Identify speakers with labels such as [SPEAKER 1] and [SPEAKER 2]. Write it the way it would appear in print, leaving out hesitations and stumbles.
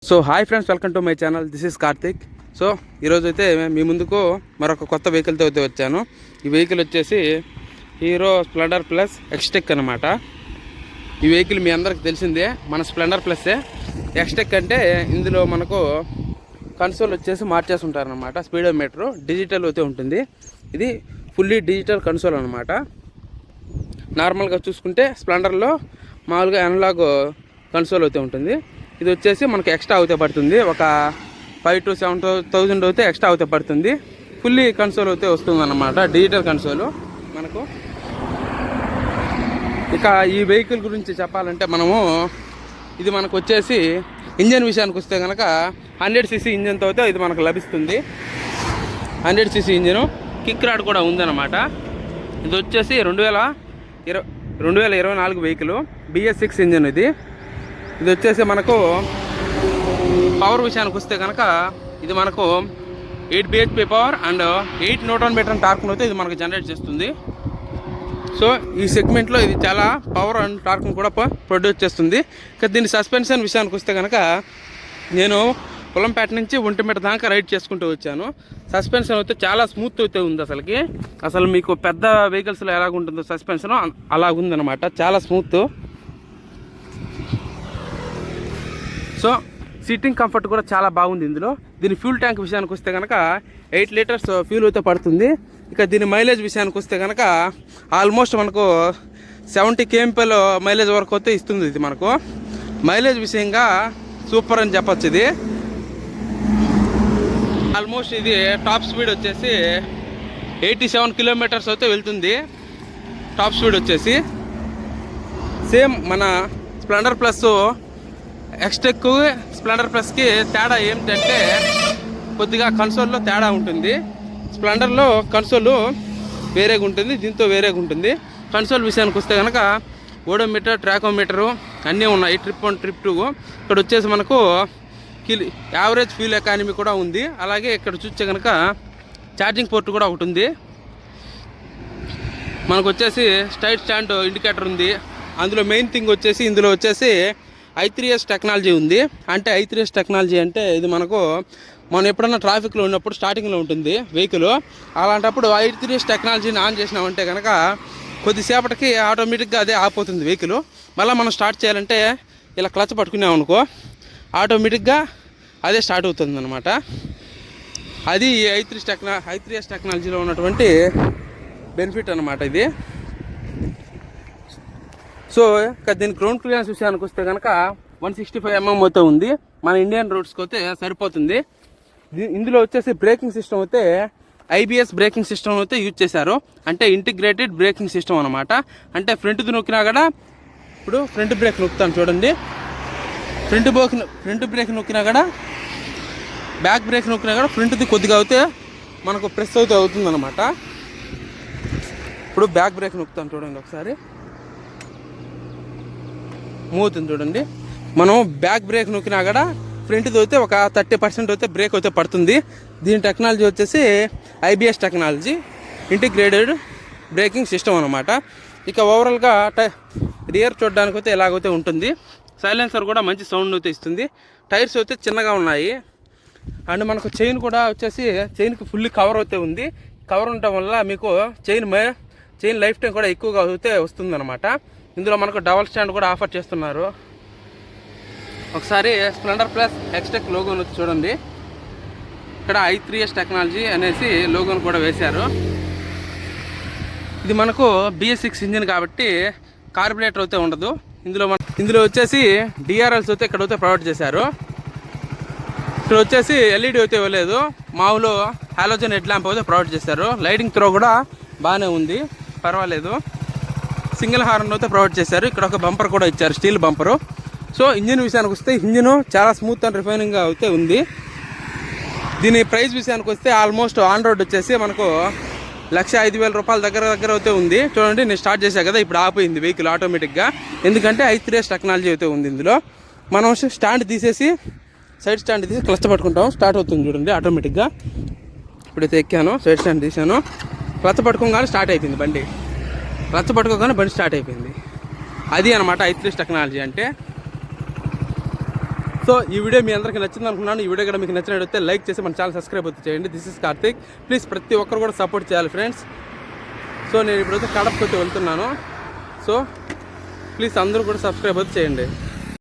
[SPEAKER 1] So hi friends, welcome to my channel. This is Karthik. So ఈరోజు అయితే మీ ముందుకు మరొక కొత్త వెహికల్తో అయితే వచ్చాను. ఈ వెహికల్ వచ్చేసి హీరో స్ప్లెండర్ ప్లస్ ఎక్స్టెక్ అనమాట. ఈ వెహికల్ మీ అందరికి తెలిసిందే, మన స్ప్లెండర్ ప్లస్సే. ఎక్స్టెక్ అంటే ఇందులో మనకు కన్సోల్ వచ్చేసి మార్చేసి ఉంటారనమాట. స్పీడోమీటరు డిజిటల్ అయితే ఉంటుంది. ఇది ఫుల్లీ డిజిటల్ కన్సోల్ అనమాట. నార్మల్గా చూసుకుంటే స్ప్లెండర్లో మామూలుగా అనలాగ్ కన్సోల్ అయితే ఉంటుంది. ఇది వచ్చేసి మనకు ఎక్స్ట్రా అవుతే పడుతుంది, ఒక 5,000 to 7,000 అయితే ఎక్స్ట్రా అవుతే పడుతుంది. ఫుల్లీ కన్సోల్ అయితే వస్తుంది అన్నమాట, డిజిటల్ కన్సోల్ మనకు. ఇక ఈ వెహికల్ గురించి చెప్పాలంటే ఇది మనకు వచ్చేసి ఇంజన్ విషయానికి వస్తే కనుక 100cc ఇంజన్తో అయితే ఇది మనకు లభిస్తుంది. 100cc ఇంజను, కిక్ రాడ్ కూడా ఉందన్నమాట. ఇది వచ్చేసి 2024 వెహికల్, BS6 ఇంజన్. ఇది వచ్చేసి మనకు పవర్ విషయానికి వస్తే కనుక ఇది మనకు 8 bhp పవర్ అండ్ 8 Nm టార్క్ను అయితే ఇది మనకు జనరేట్ చేస్తుంది. సో ఈ సెగ్మెంట్లో ఇది చాలా పవర్ అండ్ టార్క్ను కూడా ప్రొడ్యూస్ చేస్తుంది. ఇక దీని సస్పెన్షన్ విషయానికి వస్తే కనుక నేను పొలంపేట నుంచి ఒంటిమిట్ట దాకా రైడ్ చేసుకుంటూ వచ్చాను. సస్పెన్షన్ అయితే చాలా స్మూత్ అయితే ఉంది. అసలు మీకు పెద్ద వెహికల్స్లో ఎలాగుంటుందో సస్పెన్షన్ అలాగుందనమాట, చాలా స్మూత్. సో సీటింగ్ కంఫర్ట్ కూడా చాలా బాగుంది ఇందులో. దీని ఫ్యూల్ ట్యాంక్ విషయానికి వస్తే కనుక 8 లీటర్స్ ఫ్యూల్ అయితే పడుతుంది. ఇక దీని మైలేజ్ విషయానికి వస్తే కనుక ఆల్మోస్ట్ మనకు 70 kmpl మైలేజ్ వరకు అయితే ఇస్తుంది. ఇది మనకు మైలేజ్ విషయంగా సూపర్ అని చెప్పచ్చు. ఇది ఆల్మోస్ట్ ఇది టాప్ స్పీడ్ వచ్చేసి 87 kilometers అయితే వెళ్తుంది. టాప్ స్పీడ్ వచ్చేసి సేమ్ మన స్ప్లెండర్ ప్లస్ ఎక్స్టెక్ స్ప్లెండర్ ప్లస్కి తేడా ఏమిటంటే కొద్దిగా కన్సోల్లో తేడా ఉంటుంది. స్ప్లెండర్లో కన్సోల్ వేరేగా ఉంటుంది, దీంతో వేరేగా ఉంటుంది. కన్సోల్ విషయానికి వస్తే కనుక ఓడోమీటర్, ట్రాకోమీటరు అన్నీ ఉన్నాయి. Trip 1 trip 2. ఇక్కడ వచ్చేసి మనకు యావరేజ్ ఫ్యూల్ ఎకానమీ కూడా ఉంది. అలాగే ఇక్కడ చూస్తే కనుక ఛార్జింగ్ పోర్ట్ కూడా ఒకటి ఉంది. మనకు వచ్చేసి స్ట్రైట్ స్టాండ్ ఇండికేటర్ ఉంది. అందులో మెయిన్ థింగ్ వచ్చేసి ఇందులో వచ్చేసి I3S టెక్నాలజీ ఉంది. అంటే I3S టెక్నాలజీ అంటే ఇది మనం ఎప్పుడన్నా ట్రాఫిక్లో ఉన్నప్పుడు స్టార్టింగ్లో ఉంటుంది వెహికల్. అలాంటప్పుడు I3S టెక్నాలజీని ఆన్ చేసినామంటే కనుక కొద్దిసేపటికి ఆటోమేటిక్గా అదే ఆపోతుంది వెహికల్. మళ్ళీ మనం స్టార్ట్ చేయాలంటే ఇలా క్లచ్ పట్టుకున్నామనుకో ఆటోమేటిక్గా అదే స్టార్ట్ అవుతుంది అనమాట. అది I3S టెక్నాలజీలో ఉన్నటువంటి బెనిఫిట్ అనమాట ఇది. సో ఇక దీని గ్రౌండ్ క్లియరెన్స్ విషయానికి వస్తే కనుక 165 mm అయితే ఉంది. మన ఇండియన్ రోడ్స్కి అయితే సరిపోతుంది. ఇందులో వచ్చేసి బ్రేకింగ్ సిస్టమ్ అయితే IBS బ్రేకింగ్ సిస్టమ్ అయితే యూజ్ చేశారు. అంటే ఇంటిగ్రేటెడ్ బ్రేకింగ్ సిస్టమ్ అనమాట. అంటే ఫ్రంట్ది నొక్కినా కూడా, ఇప్పుడు ఫ్రంట్ బ్రేక్ నొక్కుతాను చూడండి, ఫ్రంట్ బ్రేక్ నొక్కినా కూడా, బ్యాక్ బ్రేక్ నొక్కినా కూడా ఫ్రంట్ది కొద్దిగా అయితే మనకు ప్రెస్ అయితే అవుతుందన్నమాట. ఇప్పుడు బ్యాక్ బ్రేక్ నొక్కుతాను చూడండి, ఒకసారి మూవ్ అవుతుంది చూడండి. మనం బ్యాక్ బ్రేక్ నొక్కినా కూడా ఫ్రంట్ది అయితే ఒక 30% అయితే బ్రేక్ అయితే పడుతుంది. దీని టెక్నాలజీ వచ్చేసి IBS technology, integrated braking system అనమాట. ఇక ఓవరాల్గా రియర్ చూడడానికి అయితే ఎలాగైతే ఉంటుంది. సైలెన్సర్ కూడా మంచి సౌండ్ అయితే ఇస్తుంది. టైర్స్ అయితే చిన్నగా ఉన్నాయి. అండ్ మనకు చైన్ కూడా వచ్చేసి చైన్కి ఫుల్లీ కవర్ అయితే ఉంది. కవర్ ఉండటం వల్ల మీకు చైన్ లైఫ్ టైం కూడా ఎక్కువగా అయితే వస్తుందన్నమాట. ఇందులో మనకు డబల్ స్టాండ్ కూడా ఆఫర్ చేస్తున్నారు. ఒకసారి స్ప్లెండర్ ప్లస్ ఎక్స్టెక్ లోగోను చూడండి. ఇక్కడ I3S టెక్నాలజీ అనేసి లోగోను కూడా వేశారు. ఇది మనకు BS6 ఇంజిన్ కాబట్టి కార్బొరేటర్ అయితే ఉండదు. ఇందులో వచ్చేసి DRLs అయితే ఇక్కడ అయితే ప్రొవైడ్ చేశారు. ఇక్కడ వచ్చేసి LED అయితే ఇవ్వలేదు, మామూలు హాలోజన్ హెడ్ ల్యాంప్ అయితే ప్రొవైడ్ చేశారు. లైటింగ్ త్రో కూడా బాగానే ఉంది, పర్వాలేదు. సింగిల్ హార్న్ అయితే ప్రొవైడ్ చేశారు. ఇక్కడ ఒక బంపర్ కూడా ఇచ్చారు, స్టీల్ బంపరు. సో ఇంజిన్ విషయానికి వస్తే ఇంజిన్ చాలా స్మూత్ అండ్ రిఫైనింగ్గా అయితే ఉంది. దీని ప్రైస్ విషయానికి వస్తే ఆల్మోస్ట్ ఆన్ రోడ్ వచ్చేసి మనకు 1,05,000 రూపాయల దగ్గర అయితే ఉంది. చూడండి, నేను స్టార్ట్ చేశాను కదా, ఇప్పుడు ఆపోయింది వెహికల్ ఆటోమేటిక్గా, ఎందుకంటే I3S టెక్నాలజీ అయితే ఉంది ఇందులో. మనం స్టాండ్ తీసేసి సైడ్ స్టాండ్ తీసి క్లచ్ పట్టుకుంటాం, స్టార్ట్ అవుతుంది చూడండి ఆటోమేటిక్గా. ఇప్పుడైతే ఎక్కాను, సైడ్ స్టాండ్ తీసాను, క్లచ్ పట్టుకోగానే స్టార్ట్ అయిపోయింది బండి. క్లచ్ పట్టుకోగానే బండి స్టార్ట్ అయిపోయింది. అది అనమాట I3S టెక్నాలజీ అంటే. సో ఈ వీడియో మీ అందరికీ నచ్చింది అనుకున్నాను. ఈ వీడియో కూడా మీకు నచ్చినట్లయితే లైక్ చేసి మన ఛానల్ సబ్స్క్రైబ్ అయితే చేయండి. This is Karthik. ప్లీజ్ ప్రతి ఒక్కరు కూడా సపోర్ట్ చేయాలి ఫ్రెండ్స్. సో నేను ఇప్పుడైతే కడపకి అయితే వెళ్తున్నాను. సో ప్లీజ్ అందరూ కూడా సబ్స్క్రైబ్ అయితే చేయండి.